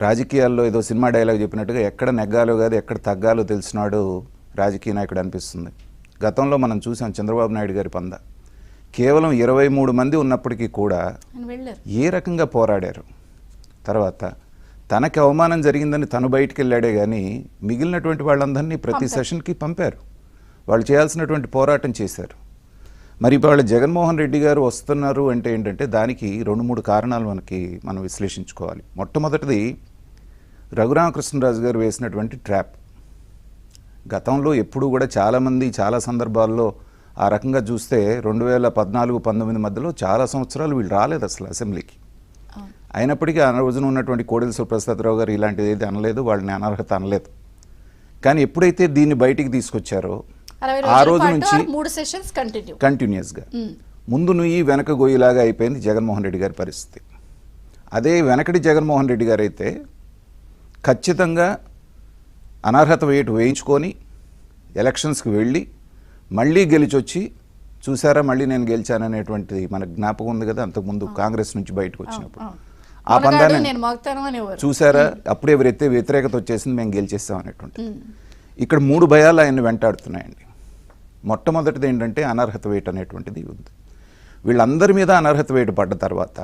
రాజకీయాల్లో ఏదో cinema dialogue చెప్పినట్టుగా ఎక్కడ నెగ్గాలో కాదు ఎక్కడ తగ్గాలో తెలిసినాడు రాజకీయ నాయకుడు అనిపిస్తుంది. గతంలో మనం చూసాం చంద్రబాబు నాయుడు గారి పంద. కేవలం 23 మంది ఉన్నప్పటికీ కూడా ఏ రకంగా పోరాడారు. తర్వాత తనకి అవమానం జరిగిందని తను బయటికి వెళ్ళాడే కానీ మిగిలినటువంటి వాళ్ళందరినీ ప్రతి సెషన్కి పంపారు. వాళ్ళు చేయాల్సినటువంటి పోరాటం చేశారు. మరి ఇప్పుడు జగన్మోహన్ రెడ్డి గారు వస్తున్నారు అంటే ఏంటంటే దానికి 2-3 కారణాలు మనం విశ్లేషించుకోవాలి. మొట్టమొదటిది రఘురామకృష్ణరాజు గారు వేసినటువంటి ట్రాప్. గతంలో ఎప్పుడు కూడా చాలామంది చాలా సందర్భాల్లో ఆ రకంగా చూస్తే 2014-19 మధ్యలో చాలా సంవత్సరాలు వీళ్ళు రాలేదు అసలు అసెంబ్లీకి. అయినప్పటికీ ఆ రోజున ఉన్నటువంటి కోడెల శివప్రసాదరావు గారు ఇలాంటిది ఏది అనలేదు, వాళ్ళని అనర్హత అనలేదు. కానీ ఎప్పుడైతే దీన్ని బయటికి తీసుకొచ్చారో ఆ రోజు నుంచి 3 సెషన్స్ కంటిన్యూస్గా ముందు నుయ్యి వెనక గొయ్యిలాగా అయిపోయింది జగన్మోహన్ రెడ్డి గారి పరిస్థితి. అదే వెనకటి జగన్మోహన్ రెడ్డి గారు అయితే ఖచ్చితంగా అనర్హత వేయించుకొని ఎలక్షన్స్కి వెళ్ళి మళ్ళీ గెలిచొచ్చి చూసారా మళ్ళీ నేను గెలిచాననేటువంటిది మనకు జ్ఞాపకం ఉంది కదా. అంతకుముందు కాంగ్రెస్ నుంచి బయటకు వచ్చినప్పుడు ఆ పందాన్ని చూసారా, అప్పుడు ఎవరైతే వ్యతిరేకత వచ్చేసింది మేము గెలిచేస్తాం అనేటువంటి. ఇక్కడ 3 భయాలు ఆయన్ని వెంటాడుతున్నాయండి. మొట్టమొదటిది ఏంటంటే అనర్హత వేటు అనేటువంటిది ఉంది. వీళ్ళందరి మీద అనర్హత వేటు పడ్డ తర్వాత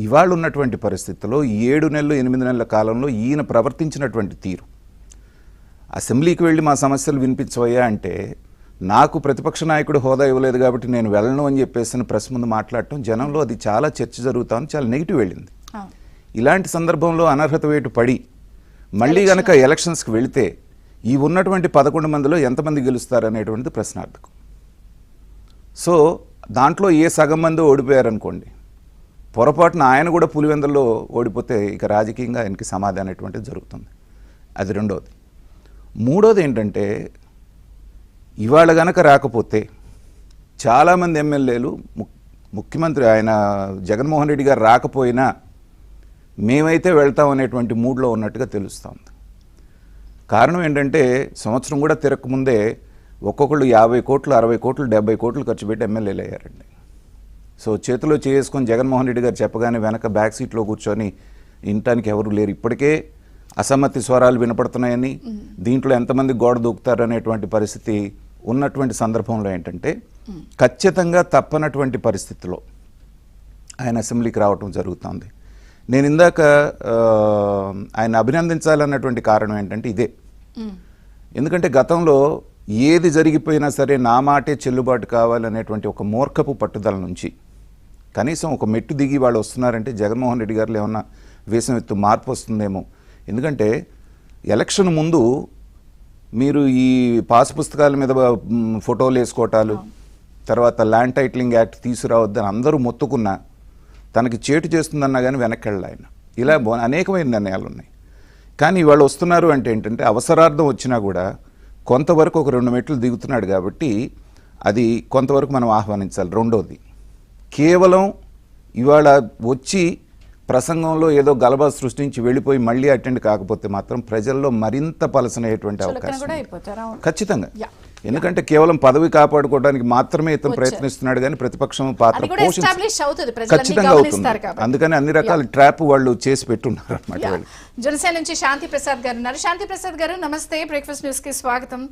ఇవాళ ఉన్నటువంటి పరిస్థితుల్లో 7 నెలలు 8 నెలల కాలంలో ఈయన ప్రవర్తించినటువంటి తీరు, అసెంబ్లీకి వెళ్ళి మా సమస్యలు వినిపించవయ్యా అంటే నాకు ప్రతిపక్ష నాయకుడు హోదా ఇవ్వలేదు కాబట్టి నేను వెళ్ళను అని చెప్పేసి ప్రెస్ ముందు మాట్లాడటం జనంలో అది చాలా చర్చ జరుగుతామని చాలా నెగిటివ్ వెళ్ళింది. ఇలాంటి సందర్భంలో అనర్హత వేటు పడి మళ్ళీ గనక ఎలక్షన్స్కి వెళితే ఈ ఉన్నటువంటి 11 మందిలో ఎంతమంది గెలుస్తారు అనేటువంటిది ప్రశ్నార్థకం. సో దాంట్లో ఏ సగం మంది ఓడిపోయారనుకోండి, పొరపాటున ఆయన కూడా పులివెందుల్లో ఓడిపోతే ఇక రాజకీయంగా ఆయనకి సమాధి అనేటువంటిది జరుగుతుంది. అది రెండవది. మూడోది ఏంటంటే ఇవాళ గనక రాకపోతే చాలామంది ఎమ్మెల్యేలు ముఖ్యమంత్రి ఆయన జగన్మోహన్ రెడ్డి గారు రాకపోయినా మేమైతే వెళ్తాం అనేటువంటి మూడ్లో ఉన్నట్టుగా తెలుస్తుంది. కారణం ఏంటంటే సంవత్సరం కూడా తిరగకముందే ఒక్కొక్కళ్ళు 50 కోట్లు 60 కోట్లు 70 కోట్లు ఖర్చు పెట్టి ఎమ్మెల్యేలు అయ్యారండి. సో చేతిలో చేసుకొని జగన్మోహన్ రెడ్డి గారు చెప్పగానే వెనక బ్యాక్ సీట్లో కూర్చొని వినటానికి ఎవరు లేరు. ఇప్పటికే అసమ్మతి స్వరాలు వినపడుతున్నాయని, దీంట్లో ఎంతమంది గోడ దూకుతారు అనేటువంటి పరిస్థితి ఉన్నటువంటి సందర్భంలో ఏంటంటే ఖచ్చితంగా తప్పనటువంటి పరిస్థితిలో ఆయన అసెంబ్లీకి రావటం జరుగుతుంది. నేను ఇందాక ఆయన అభినందించాలన్నటువంటి కారణం ఏంటంటే ఇదే. ఎందుకంటే గతంలో ఏది జరిగిపోయినా సరే నా మాటే చెల్లుబాటు కావాలనేటువంటి ఒక మూర్ఖపు పట్టుదల నుంచి కనీసం ఒక మెట్టు దిగి వాళ్ళు వస్తున్నారంటే జగన్మోహన్ రెడ్డి గారిలో ఏమన్నా వేసం ఎత్తు మార్పు వస్తుందేమో. ఎందుకంటే ఎలక్షన్ ముందు మీరు ఈ పాస్ పుస్తకాల మీద ఫోటోలు వేసుకోవటాలు, తర్వాత ల్యాండ్ టైటిలింగ్ యాక్ట్ తీసుకురావద్దని అందరూ మొత్తుకున్నా తనకి చేటు చేస్తుందన్నా కానీ వెనక్కి వెళ్ళాలి ఆయన. ఇలా అనేకమైన నిర్ణయాలు ఉన్నాయి. కానీ వాళ్ళు వస్తున్నారు అంటే ఏంటంటే అవసరార్థం వచ్చినా కూడా కొంతవరకు ఒక 2 మెట్లు దిగుతున్నాడు కాబట్టి అది కొంతవరకు మనం ఆహ్వానించాలి. రెండోది, కేవలం ఇవాళ వచ్చి ప్రసంగంలో ఏదో గలబా సృష్టించి వెళ్ళిపోయి మళ్ళీ అటెండ్ కాకపోతే మాత్రం ప్రజల్లో మరింత పలసనయ్యేటువంటి అవకాశం ఖచ్చితంగా. ఎందుకంటే కేవలం పదవి కాపాడుకోవడానికి మాత్రమే ఇతను ప్రయత్నిస్తున్నాడు కానీ ప్రతిపక్షం పాత్ర ఖచ్చితంగా అవుతుంది. అందుకని అన్ని రకాల ట్రాప్ వాళ్ళు చేసి పెట్టున్నారు అనమాట. జనసేన నుంచి శాంతి ప్రసాద్ గారు ఉన్నారు. శాంతి ప్రసాద్ గారు నమస్తే, బ్రేక్ఫాస్ట్ న్యూస్ కి స్వాగతం.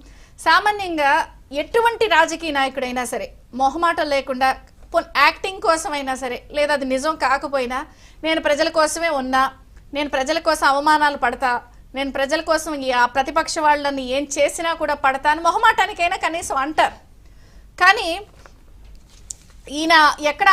సామాన్యంగా ఎటువంటి రాజకీయ నాయకుడైనా సరే మొహమాటం లేకుండా యాక్టింగ్ కోసం అయినా సరే, లేదా అది నిజం కాకపోయినా నేను ప్రజల కోసమే ఉన్నా, నేను ప్రజల కోసం అవమానాలు పడతా, నేను ప్రజల కోసం ఆ ప్రతిపక్ష వాళ్ళని ఏం చేసినా కూడా పడతాను మొహమాటానికైనా కనీసం అంటారు. కానీ ఈయన ఎక్కడ